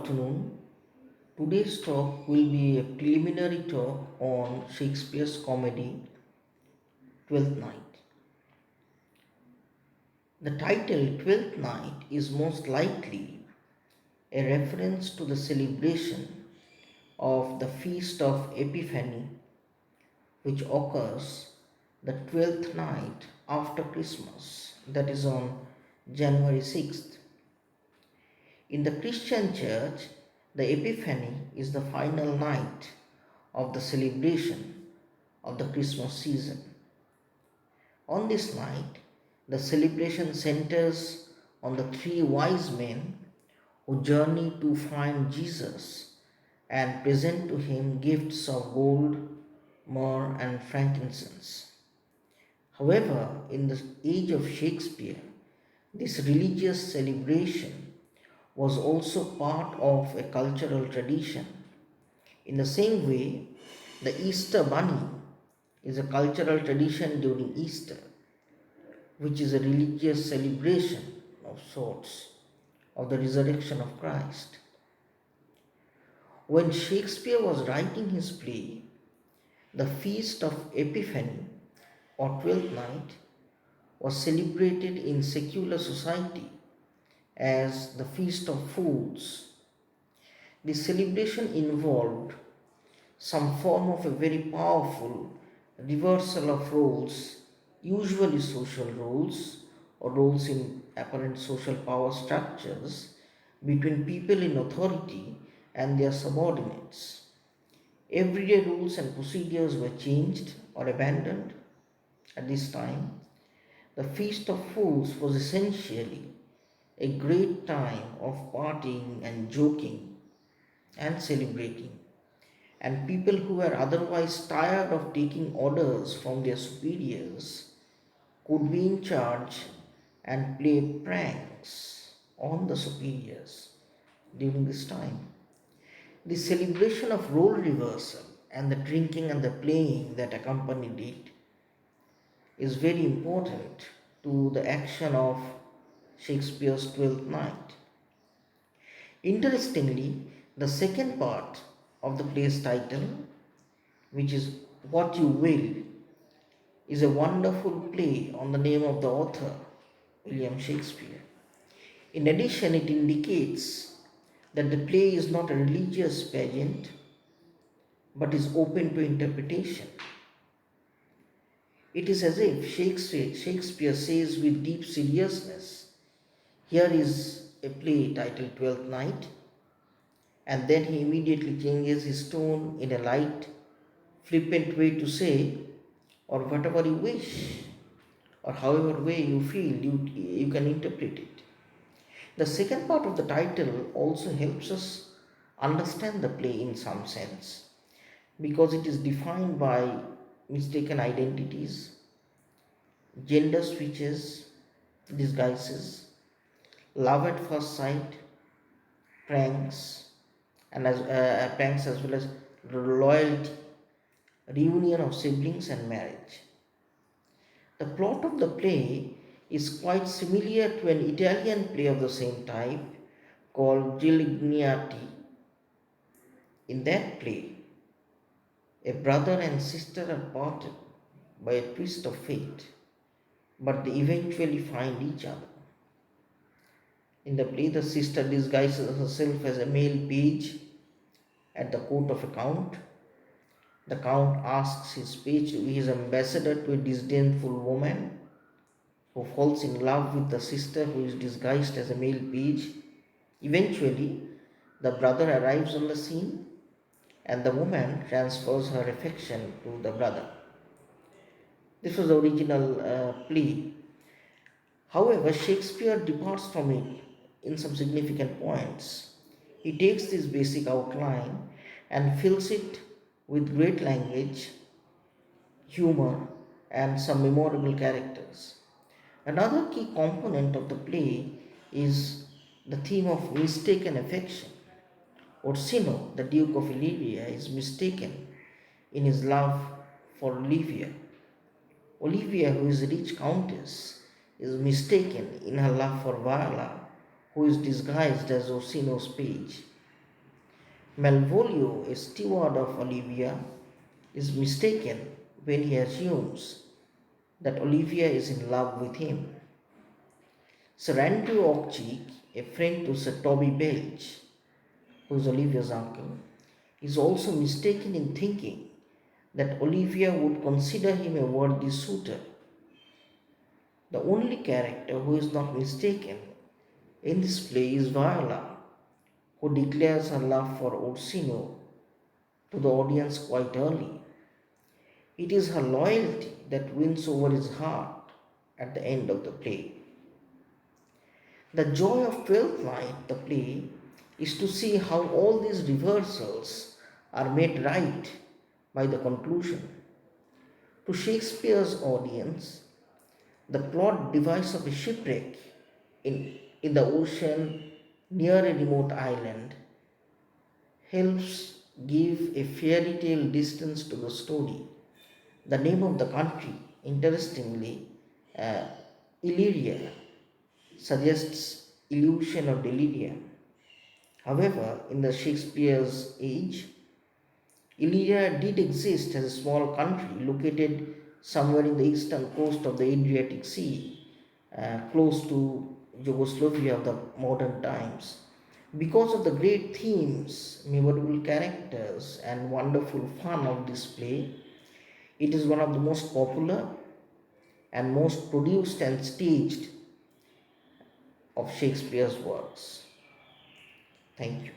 afternoon. Today's talk will be a preliminary talk on Shakespeare's comedy Twelfth Night. The title Twelfth Night is most likely a reference to the celebration of the Feast of Epiphany, which occurs the 12th night after Christmas, that is on January 6th. In the Christian Church, the Epiphany is the final night of the celebration of the Christmas season. On this night, the celebration centers on the three wise men who journey to find Jesus and present to him gifts of gold, myrrh, and frankincense. However, in the age of Shakespeare, this religious celebration was also part of a cultural tradition. In the same way, the Easter bunny is a cultural tradition during Easter, which is a religious celebration of sorts of the resurrection of Christ. When Shakespeare was writing his play, the Feast of Epiphany or Twelfth Night was celebrated in secular society as the Feast of Fools. The celebration involved some form of a very powerful reversal of roles, usually social roles or roles in apparent social power structures between people in authority and their subordinates. Everyday rules and procedures were changed or abandoned at this time. The Feast of Fools was essentially a great time of partying and joking and celebrating, and people who were otherwise tired of taking orders from their superiors could be in charge and play pranks on the superiors during this time. The celebration of role reversal and the drinking and the playing that accompanied it is very important to the action of Shakespeare's Twelfth Night. Interestingly, the second part of the play's title, which is What You Will, is a wonderful play on the name of the author, William Shakespeare. In addition, it indicates that the play is not a religious pageant but is open to interpretation. It is as if Shakespeare says with deep seriousness, here is a play titled Twelfth Night, and then he immediately changes his tone in a light, flippant way to say, or whatever you wish, or however way you feel, you can interpret it. The second part of the title also helps us understand the play in some sense, because it is defined by mistaken identities, gender switches, disguises, love at first sight, pranks, and pranks as well as loyalty, reunion of siblings, and marriage. The plot of the play is quite similar to an Italian play of the same type called Gilignati. In that play, a brother and sister are parted by a twist of fate, but they eventually find each other. In the play, the sister disguises herself as a male page at the court of a count. The count asks his page to be his ambassador to a disdainful woman who falls in love with the sister who is disguised as a male page. Eventually, the brother arrives on the scene and the woman transfers her affection to the brother. This was the original play. However, Shakespeare departs from it in some significant points. He takes this basic outline and fills it with great language, humor, and some memorable characters. Another key component of the play is the theme of mistaken affection. Orsino, the Duke of Illyria, is mistaken in his love for Olivia. Olivia, who is a rich countess, is mistaken in her love for Viola, who is disguised as Orsino's page. Malvolio, a steward of Olivia, is mistaken when he assumes that Olivia is in love with him. Sir Andrew Oakcheek, a friend to Sir Toby Belch, who is Olivia's uncle, is also mistaken in thinking that Olivia would consider him a worthy suitor. The only character who is not mistaken in this play is Viola, who declares her love for Orsino to the audience quite early. It is her loyalty that wins over his heart at the end of the play. The joy of Twelfth Night, the play, is to see how all these reversals are made right by the conclusion. To Shakespeare's audience, the plot device of a shipwreck in the ocean near a remote island helps give a fairy tale distance to the story. The name of the country, interestingly, uh, Illyria, suggests illusion or delirium. However, in the Shakespeare's age, Illyria did exist as a small country located somewhere in the eastern coast of the Adriatic Sea, close to Yugoslavia of the modern times. Because of the great themes, memorable characters, and wonderful fun of this play, it is one of the most popular and most produced and staged of Shakespeare's works. Thank you.